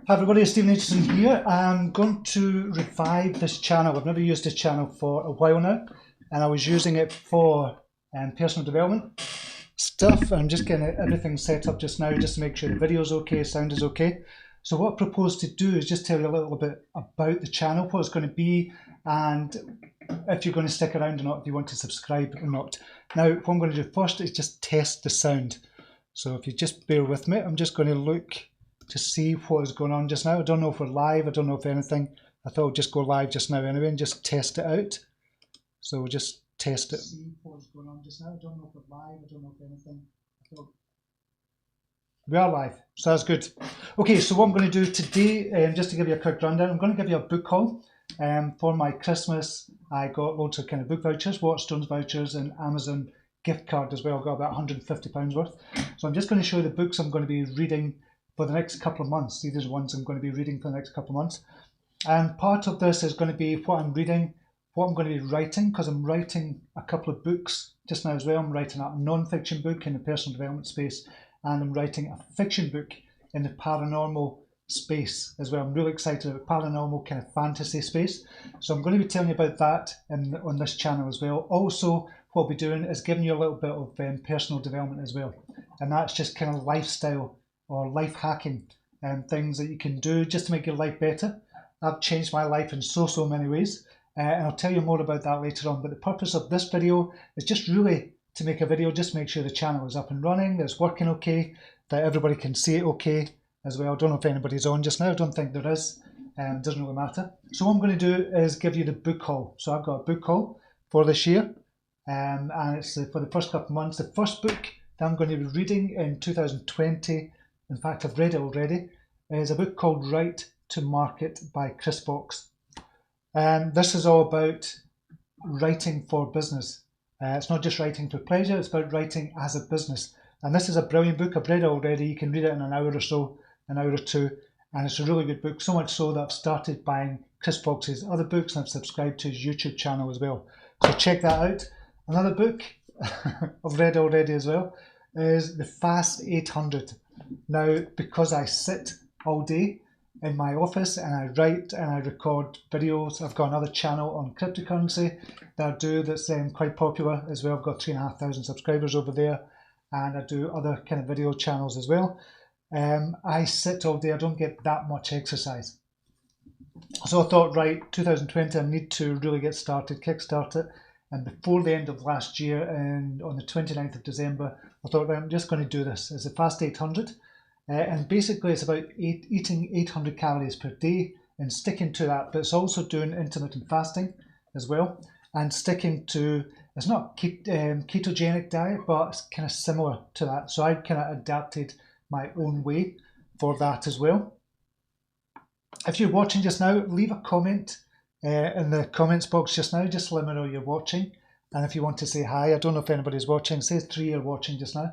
Hi everybody, it's Stephen Aitchison here. I'm going to revive this channel. I've never used this channel for a while now, and I was using it for personal development stuff. I'm just getting everything set up just now, just to make sure the video's okay, sound is okay. So what I propose to do is just tell you a little bit about the channel, what it's going to be, and if you're going to stick around or not, if you want to subscribe or not. Now, what I'm going to do first is just test the sound. So if you just bear with me, I'm just going to look to see what is going on just now. I don't know if we're live, I don't know if anything. I thought I'd just go live just now anyway and just test it out. So we'll just test it. See what is going on just now. I don't know if we're live, I don't know if anything. We are live, so that's good. Okay, so what I'm going to do today, just to give you a quick rundown, I'm going to give you a book haul. For my Christmas, I got loads of kind of book vouchers, Waterstones vouchers and Amazon gift card as well. I got about £150 worth. So I'm just going to show you the books I'm going to be reading for the next couple of months. These are the ones I'm going to be reading for the next couple of months. And part of this is going to be what I'm reading, what I'm going to be writing, because I'm writing a couple of books just now as well. I'm writing a non-fiction book in the personal development space, and I'm writing a fiction book in the paranormal space as well. I'm really excited about paranormal kind of fantasy space. So I'm going to be telling you about that on this channel as well. Also, what I'll be doing is giving you a little bit of personal development as well. And that's just kind of lifestyle or life hacking and things that you can do just to make your life better. I've changed my life in so many ways, and I'll tell you more about that later on. But the purpose of this video is just really to make a video, just to make sure the channel is up and running, that it's working okay, that everybody can see it okay as well. I don't know if anybody's on just now, I don't think there is, doesn't really matter. So what I'm going to do is give you the book haul. So I've got a book haul for this year, and it's for the first couple of months. The first book that I'm going to be reading in 2020, in fact I've read it already, is a book called Write to Market by Chris Fox. And this is all about writing for business. It's not just writing for pleasure, it's about writing as a business. And this is a brilliant book. I've read it already. You can read it in an hour or so, an hour or two, and it's a really good book, so much so that I've started buying Chris Fox's other books and I've subscribed to his YouTube channel as well. So check that out. Another book I've read already as well is The Fast 800. Now, because I sit all day in my office and I write and I record videos, I've got another channel on cryptocurrency that I do that's quite popular as well. I've got 3,500 subscribers over there, and I do other kind of video channels as well. I sit all day, I don't get that much exercise. So I thought, right, 2020, I need to really get started, kickstart it. And before the end of last year, and on the 29th of December, I thought, right, I'm just going to do this. It's a Fast 800. And basically it's about eating 800 calories per day and sticking to that. But it's also doing intermittent fasting as well. And sticking to, it's not ketogenic diet, but it's kind of similar to that. So I've kind of adapted my own way for that as well. If you're watching just now, leave a comment in the comments box just now. Just let me know you're watching. And if you want to say hi, I don't know if anybody's watching. It says 3 are watching just now.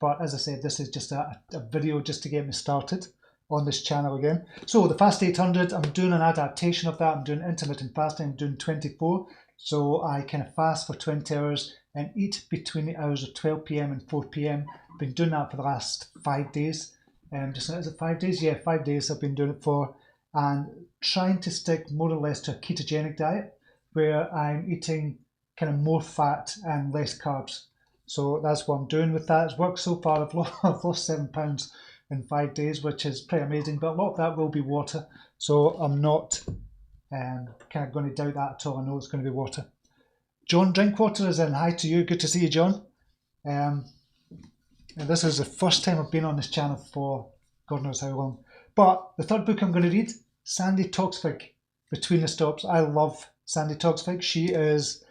But as I said, this is just a video just to get me started on this channel again. So the Fast 800, I'm doing an adaptation of that. I'm doing intermittent fasting. I'm doing 24. So I kind of fast for 20 hours and eat between the hours of 12 p.m. and 4 p.m. I've been doing that for the last 5 days. Is it 5 days? Yeah, 5 days I've been doing it for, and trying to stick more or less to a ketogenic diet where I'm eating kind of more fat and less carbs. So that's what I'm doing with that. It's worked so far. I've lost 7 pounds in 5 days, which is pretty amazing, but a lot of that will be water. So I'm not kind of going to doubt that at all. I know it's going to be water. John Drinkwater is in. Hi to you. Good to see you, John. And this is the first time I've been on this channel for God knows how long. But the third book I'm going to read, Sandi Toksvig, Between the Stops. I love Sandi Toksvig. She is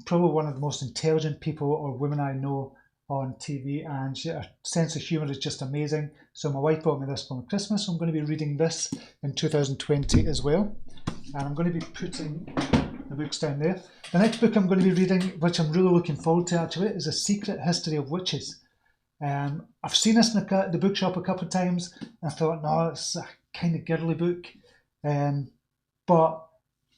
probably one of the most intelligent people or women I know on TV, and her sense of humour is just amazing. So my wife bought me this for Christmas, so I'm going to be reading this in 2020 as well. And I'm going to be putting the books down there. The next book I'm going to be reading, which I'm really looking forward to actually, is A Secret History of Witches. I've seen this in the bookshop a couple of times, and I thought, no, it's a kind of girly book. But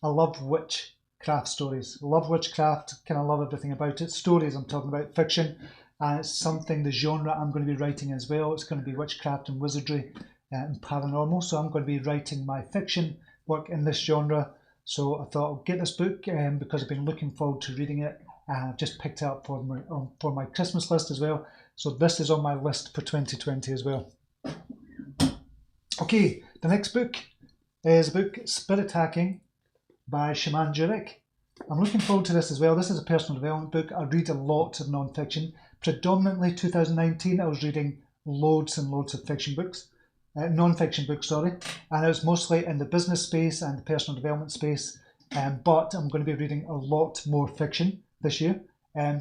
I love witchcraft stories. I love witchcraft, kind of love everything about it. Stories, I'm talking about fiction, and it's something, the genre I'm going to be writing as well. It's going to be witchcraft and wizardry and paranormal. So I'm going to be writing my fiction work in this genre. So I thought I'll get this book because I've been looking forward to reading it. And I've just picked it up for my Christmas list as well. So this is on my list for 2020 as well. Okay, the next book is a book, Spirit Hacking by Shaman Durek. I'm looking forward to this as well. This is a personal development book. I read a lot of non-fiction. Predominantly 2019, I was reading loads and loads of fiction books. Non-fiction books, sorry. And it was mostly in the business space and the personal development space. But I'm going to be reading a lot more fiction this year.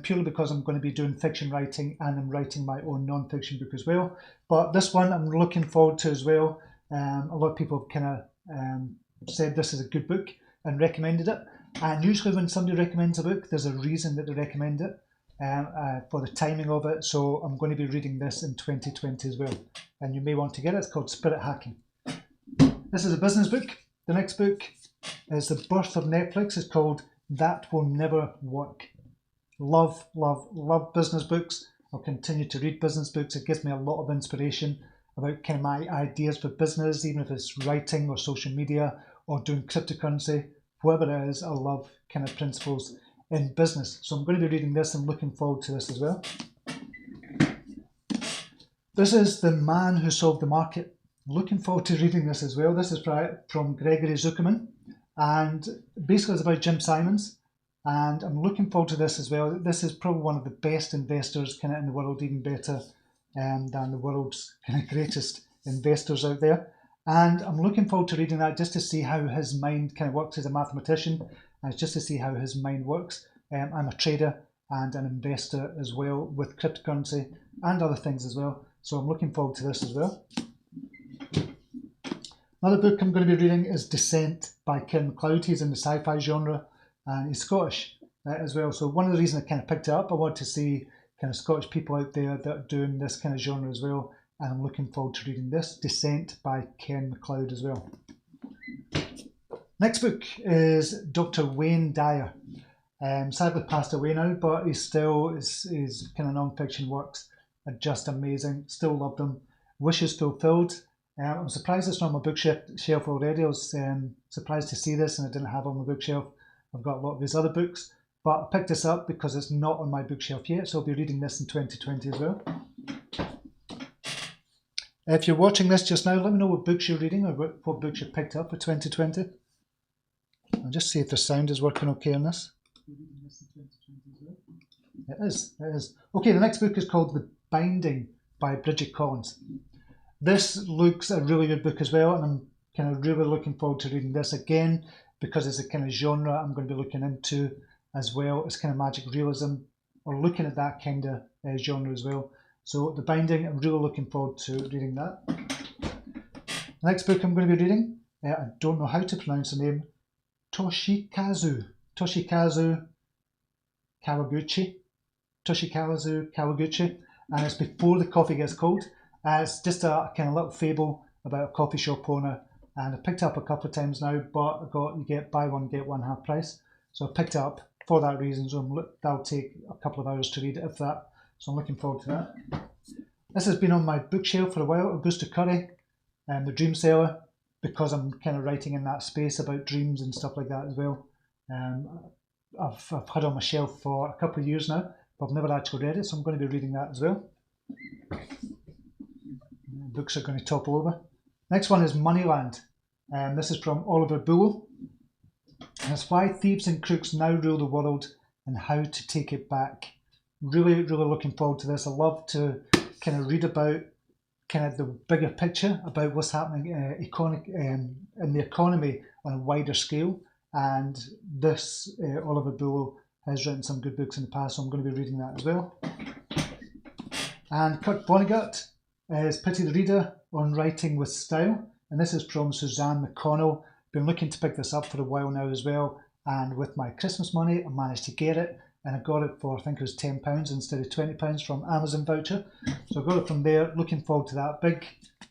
Purely because I'm going to be doing fiction writing and I'm writing my own non-fiction book as well. But this one I'm looking forward to as well. A lot of people have kind of said this is a good book and recommended it. And usually when somebody recommends a book, there's a reason that they recommend it for the timing of it. So I'm going to be reading this in 2020 as well. And you may want to get it. It's called Spirit Hacking. This is a business book. The next book is the birth of Netflix. It's called That Will Never Work. Love, love, love business books. I'll continue to read business books. It gives me a lot of inspiration about kind of my ideas for business, even if it's writing or social media or doing cryptocurrency, whatever it is. I love kind of principles in business. So I'm going to be reading this and looking forward to this as well. This is The Man Who Solved the Market. Looking forward to reading this as well. This is from Gregory Zuckerman, and basically it's about Jim Simons. And I'm looking forward to this as well. This is probably one of the best investors kind of in the world, even better than the world's kind of greatest investors out there. And I'm looking forward to reading that just to see how his mind kind of works as a mathematician, and just to see how his mind works. I'm a trader and an investor as well with cryptocurrency and other things as well. So I'm looking forward to this as well. Another book I'm going to be reading is Descent by Ken MacLeod. He's in the sci-fi genre. And he's Scottish as well. So one of the reasons I kind of picked it up, I want to see kind of Scottish people out there that are doing this kind of genre as well. And I'm looking forward to reading this, Descent by Ken MacLeod as well. Next book is Dr. Wayne Dyer. Sadly passed away now, but he's still, his kind of non-fiction works are just amazing. Still love them. Wishes Fulfilled. I'm surprised it's not on my bookshelf already. I was surprised to see this and I didn't have it on my bookshelf. I've got a lot of his other books, but I picked this up because it's not on my bookshelf yet, so I'll be reading this in 2020 as well. If you're watching this just now, let me know what books you're reading or what books you picked up for 2020. I'll just see if the sound is working okay on this. It is, it is. Okay, the next book is called The Binding by Bridget Collins. This looks a really good book as well, and I'm kind of really looking forward to reading this again, because it's a kind of genre I'm going to be looking into as well. It's kind of magic realism, or looking at that kind of genre as well. So The Binding, I'm really looking forward to reading that. The next book I'm going to be reading, I don't know how to pronounce the name, Toshikazu Kawaguchi, and it's Before the Coffee Gets Cold. It's just a kind of little fable about a coffee shop owner. And I picked it up a couple of times now, but you get buy one, get one half price. So I picked it up for that reason. So that'll take a couple of hours to read it, if that. So I'm looking forward to that. This has been on my bookshelf for a while, Augusta Curry, The Dream Seller, because I'm kind of writing in that space about dreams and stuff like that as well. I've had it on my shelf for a couple of years now, but I've never actually read it, so I'm going to be reading that as well. Books are going to topple over. Next one is Moneyland. This is from Oliver Buell. And it's Why Thieves and Crooks Now Rule the World and How to Take It Back. Really, really looking forward to this. I love to kind of read about kind of the bigger picture about what's happening in the economy on a wider scale. And this, Oliver Buell has written some good books in the past, so I'm going to be reading that as well. And Kurt Vonnegut is Pity the Reader on Writing with Style. And this is from Suzanne McConnell. Been looking to pick this up for a while now as well. And with my Christmas money, I managed to get it. And I got it for, I think it was £10 instead of £20 from Amazon voucher. So I got it from there. Looking forward to that big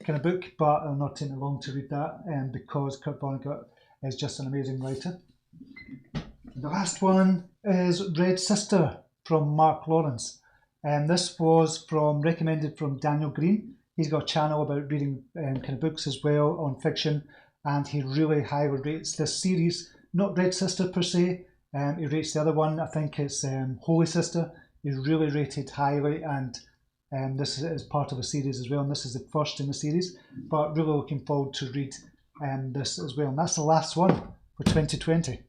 kind of book, but it'll not take me long to read that because Kurt Vonnegut is just an amazing writer. The last one is Red Sister from Mark Lawrence. And this was recommended from Daniel Green. He's got a channel about reading kind of books as well on fiction, and he really highly rates this series. Not Red Sister per se, he rates the other one, I think it's Holy Sister. He really rated highly, and this is part of a series as well, and this is the first in the series, but really looking forward to read this as well. And that's the last one for 2020.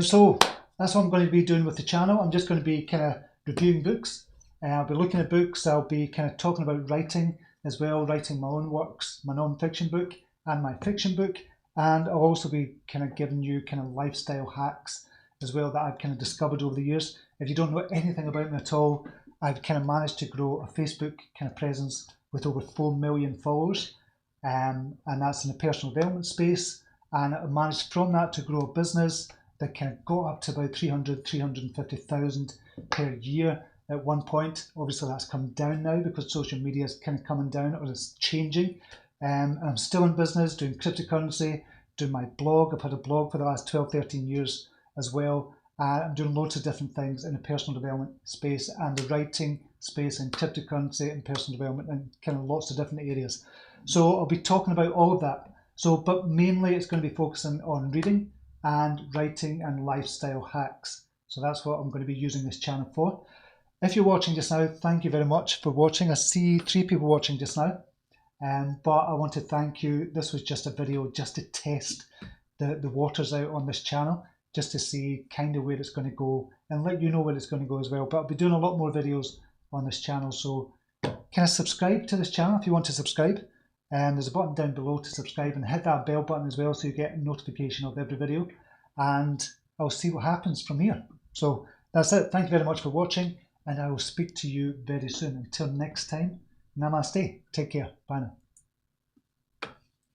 So that's what I'm going to be doing with the channel. I'm just going to be kind of reviewing books. I'll be looking at books. I'll be kind of talking about writing as well, writing my own works, my non-fiction book and my fiction book. And I'll also be kind of giving you kind of lifestyle hacks as well that I've kind of discovered over the years. If you don't know anything about me at all, I've kind of managed to grow a Facebook kind of presence with over 4 million followers. And that's in the personal development space. And I managed from that to grow a business that kind of got up to about 350,000 per year at one point. Obviously that's come down now because social media is kind of coming down, or it's changing. I'm still in business doing cryptocurrency, doing my blog. I've had a blog for the last 12, 13 years as well. I'm doing loads of different things in the personal development space and the writing space and cryptocurrency and personal development and kind of lots of different areas. So I'll be talking about all of that. So, but mainly it's going to be focusing on reading and writing and lifestyle hacks. So that's what I'm going to be using this channel for. If you're watching just now, thank you very much for watching. I see 3 people watching just now, but I want to thank you. This was just a video just to test the waters out on this channel, just to see kind of where it's going to go and let you know where it's going to go as well. But I'll be doing a lot more videos on this channel, so kind of subscribe to this channel if you want to subscribe. And there's a button down below to subscribe, and hit that bell button as well so you get a notification of every video, and I'll see what happens from here. So that's it. Thank you very much for watching, and I will speak to you very soon. Until next time, namaste. Take care. Bye now.